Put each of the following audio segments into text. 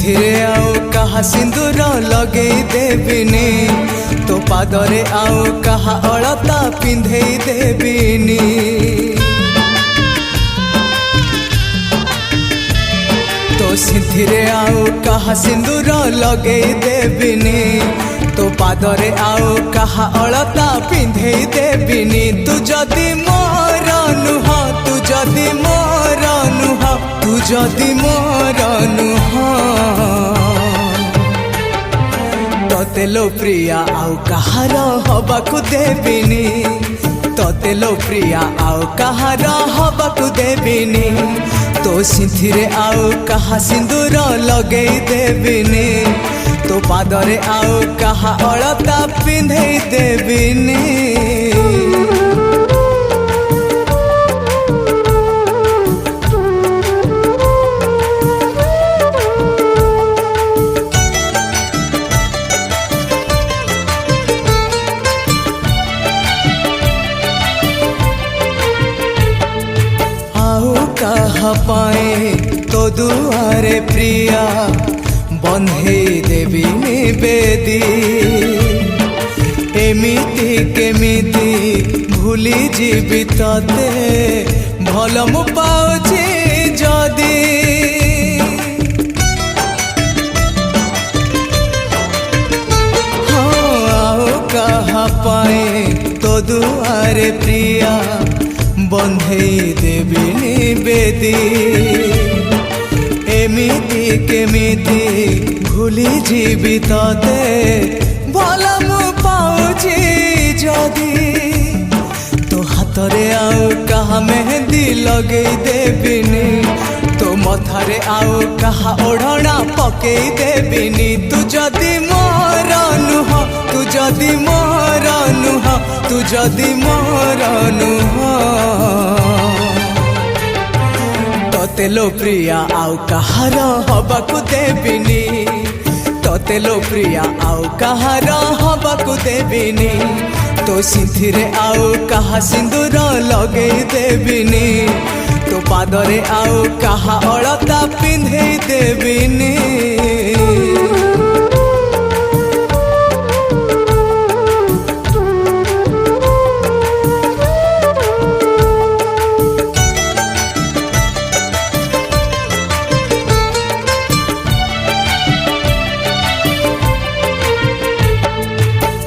सिंथिरे आउ कहा सिंदूर लगे देविनी तो पादरे आउ कहा अलता पिंधे देविनी तो सिंथिरे आउ कहा सिंदूर लगे देविनी तो पादरे आउ कहा अलता पिंधे देविनी तू जदि मोर नुह तू जदि मोर नुह तू जदि मोर नुह तोते लो प्रिया आउ कहार हबाकू देविनी तोते लो प्रिया आउ कहार हबाकू देविनी तो सिंथिरे आउ कहा सिंदूर लगे देविनी तो पादरे आउ कहा अलता पिंधे देविनी कहा पाए तो दुआरे प्रिया बंधे देवी बेदी एमिति केमिति भूली जीवी तते भल मु पाउछि जदी हाँ कहा पाए तो दुआरे प्रिया बंधे देविनी बेदी एमिति केमिति भूली जीवी तते भल मु पाउछि जदी तो हाथरे आउ कहा मेहंदी लगे देविनी तो मथारे आउ कहा ओढ़ना पके देविनी तू जदि मोर नुह तू जदि मोर नुह तू जदि मोर नुह तोते लो प्रिया आउ कहार हबाकू देविनी तोते लो प्रिया आउ कहार हबाकू देविनी तो सिंथिरे आउ कहा सिंदूर लगे देविनी तो पादरे आउ कहा अलता पिंधे देविनी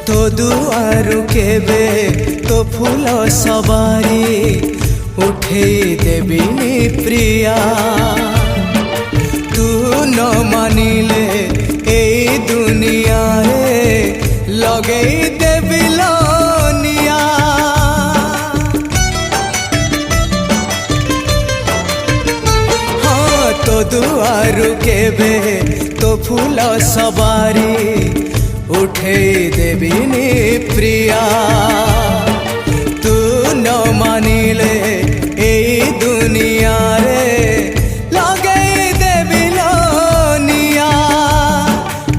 तो दुआरु केबे तो फूल सवारी उठे देविनी प्रिया तू न मानिले ए दुनिया रे लगे देविलोनिया हाँ तो दुआरु केबे तो फूल सवारी उठे देविनी प्रिया तू न मानिले ए दुनिया रे लगे देविलोनिया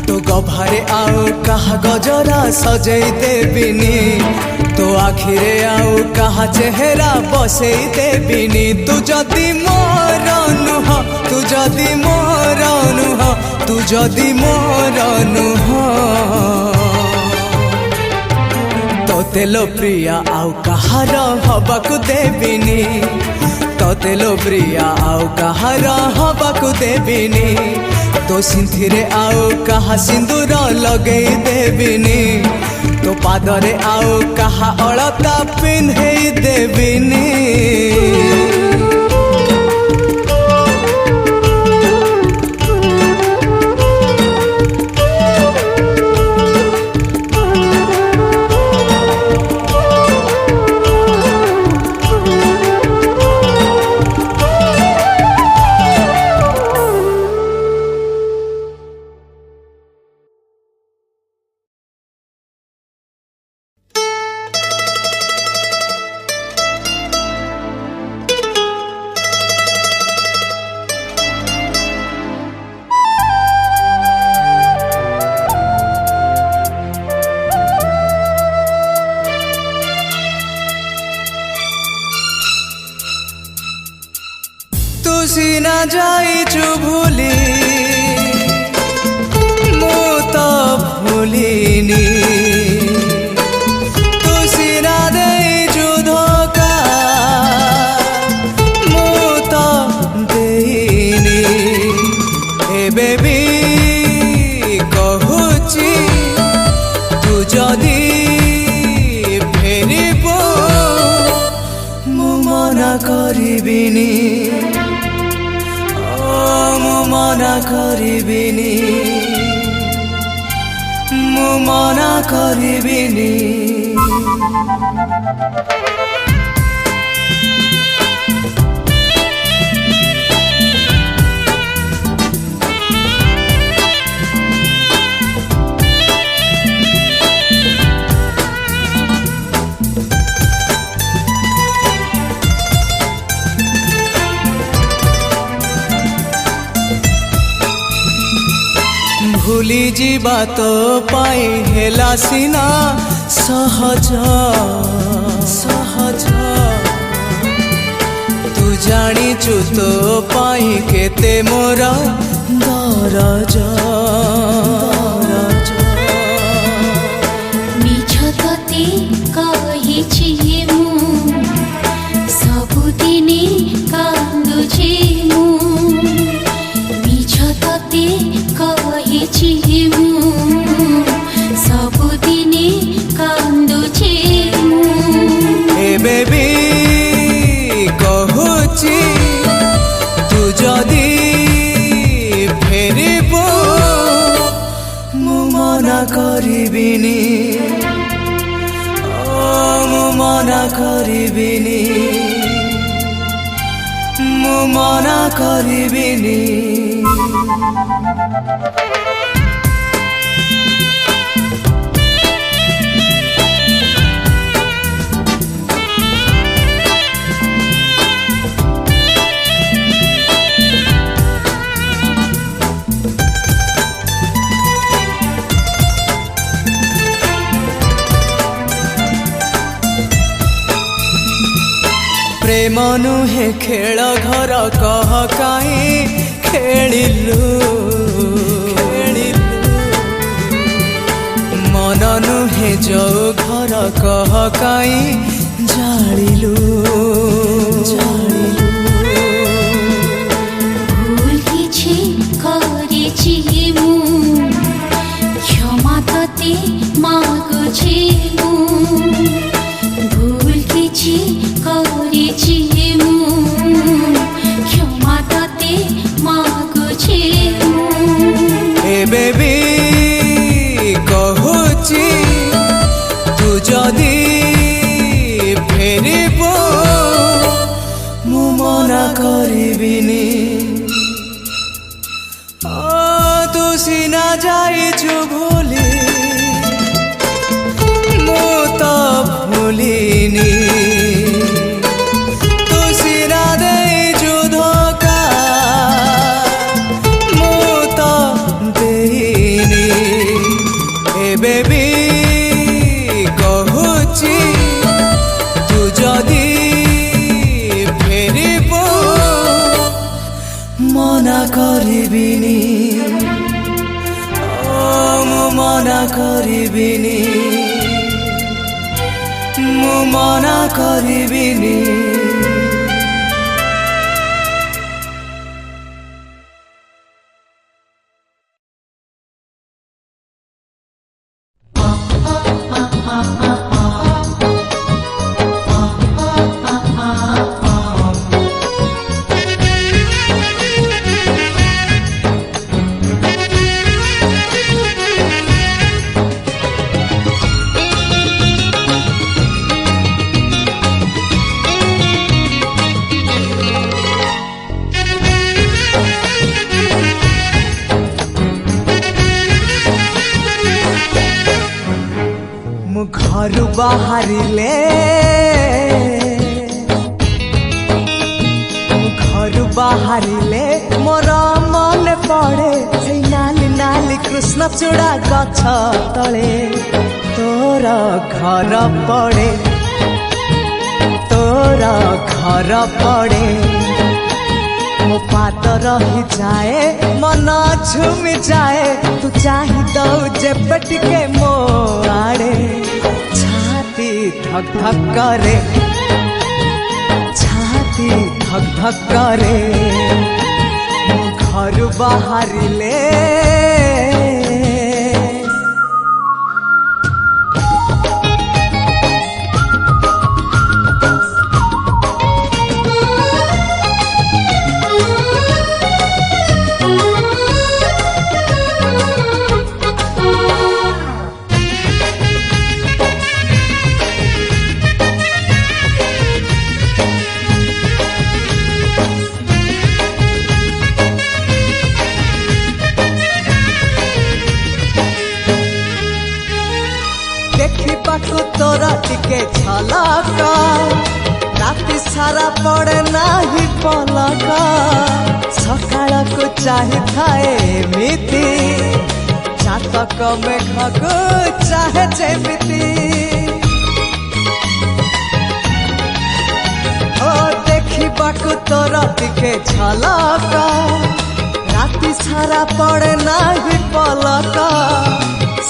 तो गभारे आउ कहा गजरा सजई देविनी तो आखिरे आउ कहा चेहरा बसई देविनी तू जदि मोर नुह तू जदि मोर नुह तू जदि मोर नुह तोते लो प्रिया आउ कहार हबाकू देविनी तोते लो प्रिया आउ कहार हबाकू देविनी तो सिंथिरे आउ कहा सिंदूर लगे देविनी तो पादरे आउ कहा अलता पिंधे देविनी तुसी ना जाइछु भूली করিবিনি মু মনা করিবিনি মু মনা করিবিনি ভুলি ଯିବା ତୋ ପାଇଁ ହେଲା ସିନା ସହଜ ସହଜ ତୁ ଜାଣିଛୁ ତୋ ପାଇଁ କେତେ ମୋର ଦରଜ ଦରଜ ମିଛ ତତେ କହିଛି ମୁଁ ସବୁଦିନେ କାନ୍ଦୁଛି ମୁଁ ମିଛ ତତେ କହିଛି ମୁଁ ସବୁଦିନେ କାନ୍ଦୁଛି ମୁଁ ଏବେ ବି କହୁଛି ତୁ ଯଦି ଫେରିବୁ ମୁଁ ମନା କରିବିନି ମୁଁ ମନା କରିବିନି ମୁଁ ମନା କରିବିନି ପ୍ରେମ ନୁହେଁ ଖେଳ ଘର କହ କାହିଁ ଖେଳିଲୁ ଖେଳିଲୁ ମନ ନୁହେଁ ଯୋଉ ଘର କହ କାହିଁ ଜାଳିଲୁ ଜାଳିଲୁ ଭୁଲ କିଛି କରିଛି ମୁଁ କ୍ଷମା ତତେ ମାଗୁଛି ମୁଁ ଭୁଲ କିଛି କରିଛି ମୁଁ କ୍ଷମା ତତେ ମାଗୁଛି ମୁଁ ଏବେ ବି କହୁଛି ତୁ ଯଦି ଫେରିବୁ ମୁଁ ମନା କରିବିନି ତୁ ସିନା ଯାଇଛୁ ଭୁଲି ମୁଁ ତ ଭୁଲିନି ତୁ ସିନା ଦେଇଛୁ ଧୋକା ମୁଁ ତ ଦେଇନି ଏବେ ବି କହୁଛି ତୁ ଯଦି ଫେରିବୁ ମନା କରିବିନି ମୁଁ ମନା କରିବିନି ମୁଁ ମନା କରିବିନି ଘରୁ ବାହାରିଲେ ଘରୁ ବାହାରିଲେ ମୋର ମନେ ପଡ଼େ ସେଇ ନାଲି ନାଲି କୃଷ୍ଣଚୂଡ଼ା ଗଛ ତଳେ ତୋର ଘର ପଡ଼େ ତୋର ଘର ପଡ଼େ ମୋ ପାଦ ରହିଯାଏ ମନ ଝୁମି ଯାଏ ତୁ ଚାହିଁ ଦଉ ଯେବେ ଟିକେ ମୋ ଆଡ଼େ ଛାତି ଧକ୍ ଧକ୍ କରେ ଛାତି ଧକ୍ ଧକ୍ କରେ ମୁଁ ଘରୁ ବାହାରିଲେ झलक राति सारा पड़े नाही पलक सकाळ को चाहे थाए एमिति चातक मेघको चाहे जेमिति ओ देखिबाकु तोर दिखे झलक राति सारा पड़े नाही पलक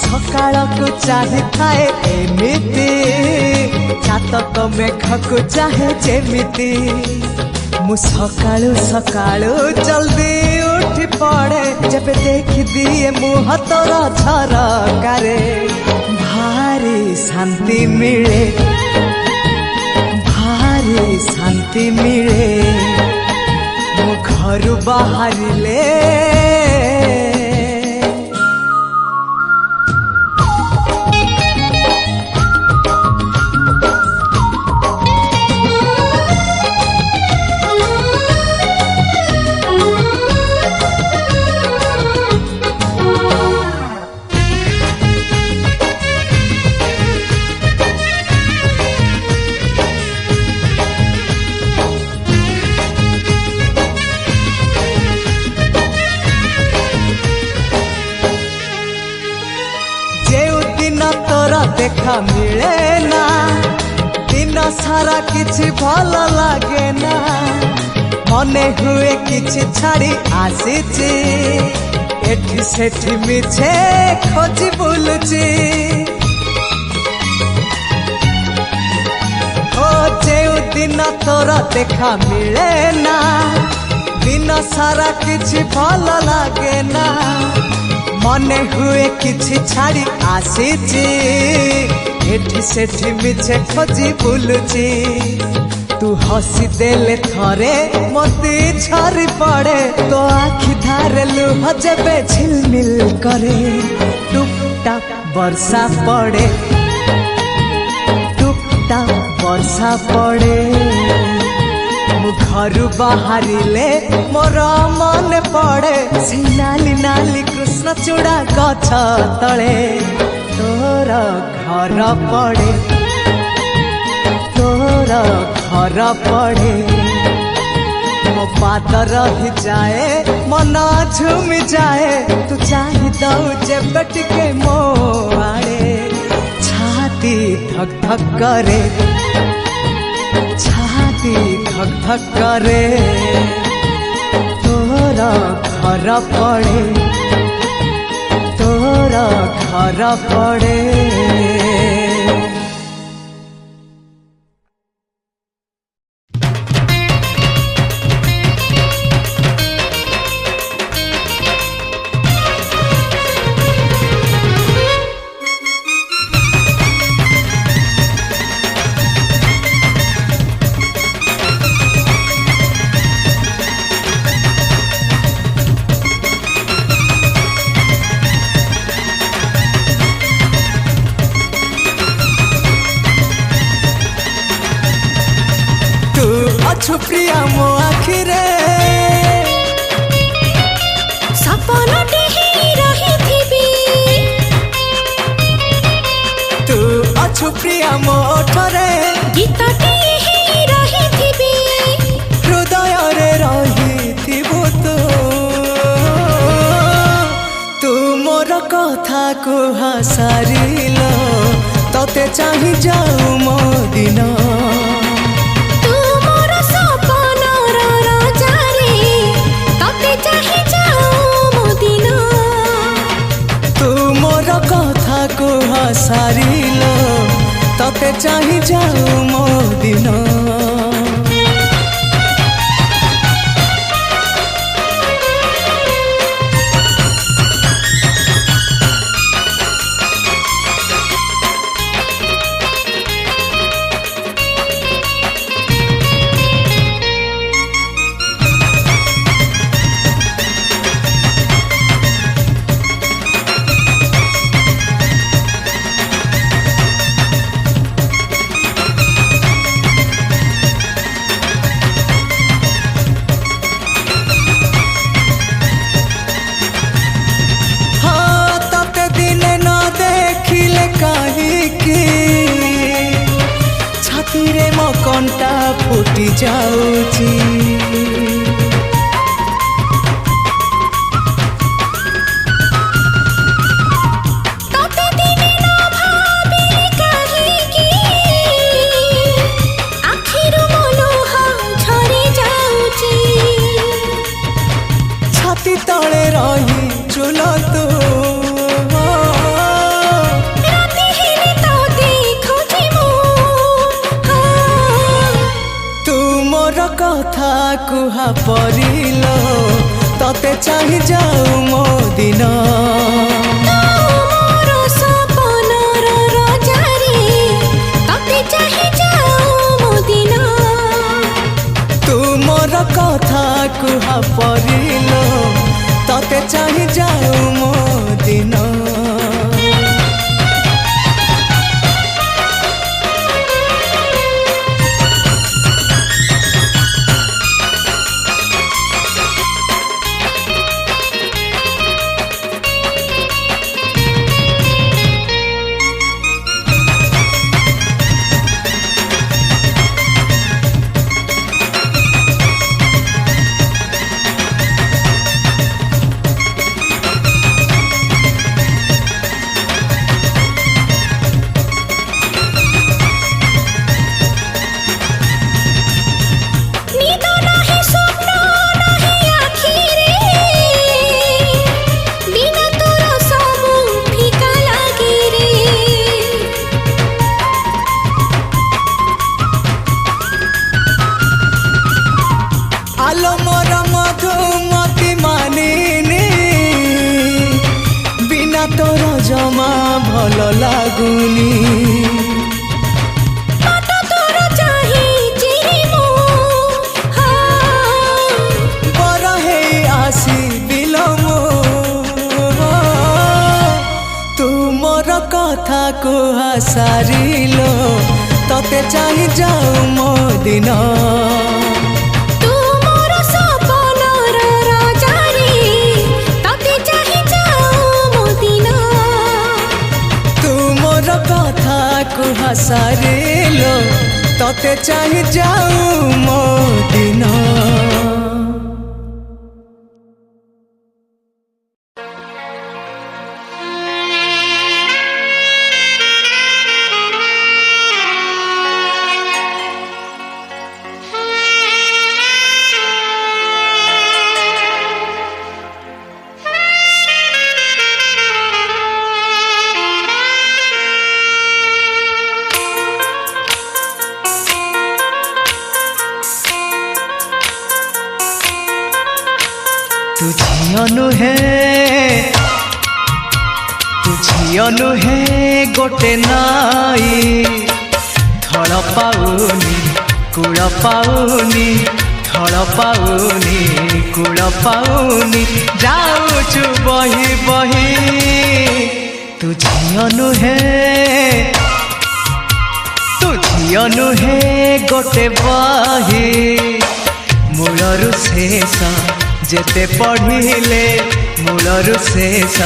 सकाळ को चाहे थाए एमिति चातक मेघको चाहे जेमिति मु सकाळु सकाळु जल्दी उठी पड़े जब देख दिए मुह तोर झरकारे भारी शांति मिले भारी शांति मिले मु घर बाहरिले देखा मिले ना दिन सारा किछि भल लागे ना मने हुए किछि छाड़ी आसीछि एठी सेठी मिछे खोजी बुलुछि ओ जेउ दिन तोरा देखा मिले ना दिन सारा किछि भल लागे ना मने हुए किछि छाड़ी आसीछि एठी सेठी मिछे खोजी बुलुछि तू हसी देले थरे मोती झरी पड़े तो आखि धारे लुह जेबे झिलमिल करे टुप टाप वर्षा पड़े टुप टाप वर्षा पड़े मु घर बाहरिले मोर मन पड़े से नाली नाली कृष्ण चूड़ा गछ तले तोर घर पड़े तोर घर पड़े मो पाद रही जाए मन झूमी जाए तू चाहि दऊ जेबे टिके मो आड़े छाती धक धक करे छाती धक धक करे तोर घर पड़े तोर घर पड़े अछु प्रिया मो आखिरे सपनटे ही रही थी तू अछु प्रिया मो ओठरे गीतटे ही रही थी हृदय रे रही थिबु तू मोर कथा को हसारिल तते चाहि जाऊ मो दिन कथा को हसारिल तते चाहि जाऊ मो दिन ଆଖିରେ ମୋ କଣ୍ଟା ଫୁଟି ଯାଉଛି। ଛାତି ତଳେ ରହି ଚୁଲ ତୁ ମୋର କଥା କୁହା ପରିଲ ତତେ ଚାହିଁ ଯାଉ ମୋ ଦିନ। ତୁ ମୋର କଥା କୁହା ପରିଲ ତତେ ଚାହିଁ ଯାଉ ମୋ ଦିନ। আলো মোর মধুমতি মানিনি বিনা তোর জমা ভাল লাগুনি। বড় হেই আসি বিলম তু মোর কথা কুহা সারিল ততে চাহি যাও মো দিন। কথা কুহা সারিল ততে চাহি যাও মো দিন। तू झियो नुहे गोटे नाई थल पाउनी कूल पाउनी थल पाउनी कूल पाउनी जाऊचु बही बही। तू झियो नुहे गोटे बही मूलरु शेष जेते पढ़िले मूलरु शेष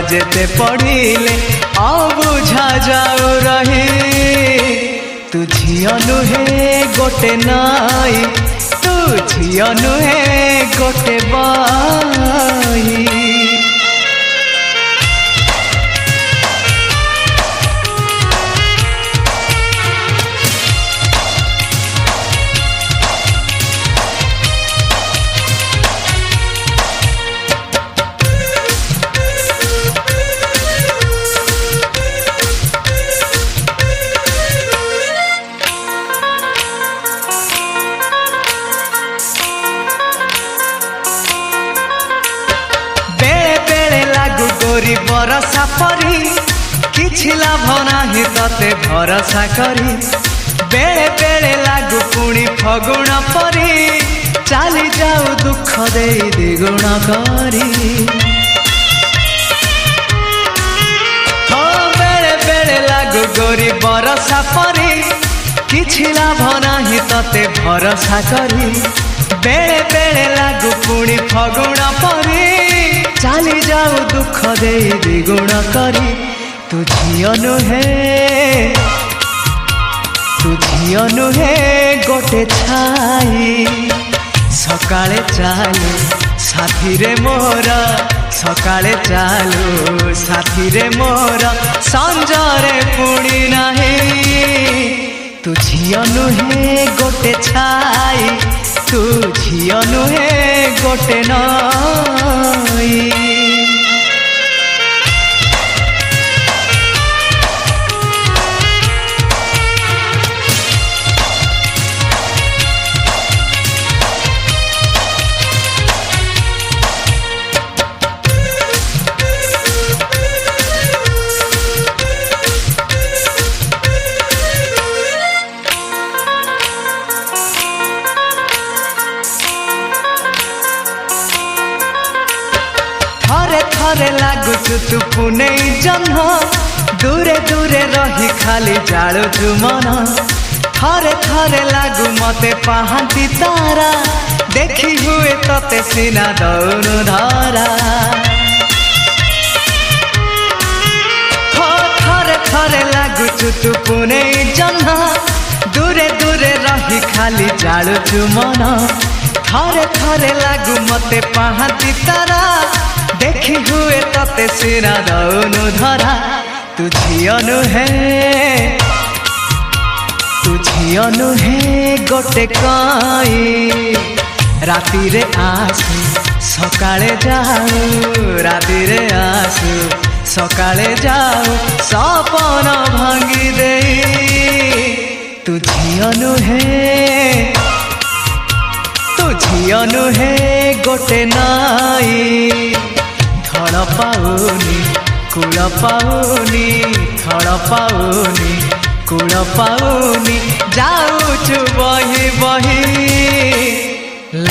जेते पढ़िले अबुझा जाऊ रही। तू झियो नुहे गोटे नाई तू झियो नुहे गोटे बाई। बरसा परी किछि लाभ नाही तते भरसा करी बेले बेले लागू पुणी फगुण परी चाली जाऊ दुख दे द्विगुण करी। बेले बेले लागू गोरी बरसा परी किछि लाभ नाही तते भरसा करी बेले बेले लागू पुणी फगुण परी चाली जाऊ दुख दे द्विगुण करी। तू झियो नुहे तू झियो नुहे गोटे छाई सकाळे चालू साथी रे मोर सकाळे चालू साथी रे मोर संजरे पुणी नाही तू झियो नुहे गोटे छाई तू झियो नुहे गोटे नई थरे थरे लागुचु तू पुने जन्म दूरे दूरे रही खाली जालुचु मन थरे थरे लागु मते पाहांती तारा देखी हुए तते सीना दौनु धरा थरे थरे लागुचु तू पुने जन्म दूरे दूरे रही खाली जालुचु मन थरे थरे लागु मते पाहांती तारा देखी हुए तते सीना दौनु धरा तू झियो नुहे गोटे कई राति रे आसु सकाळे जाऊ राति रे आसु सकाळे जाऊ सपन भांगी दे तू झियो नुहे गोटे नाई थड़ पाऊनी कूल पाऊनी थड़ पाऊनी कूल पाऊनी जाऊचु बही बही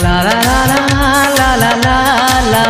ला ला ला ला ला ला ला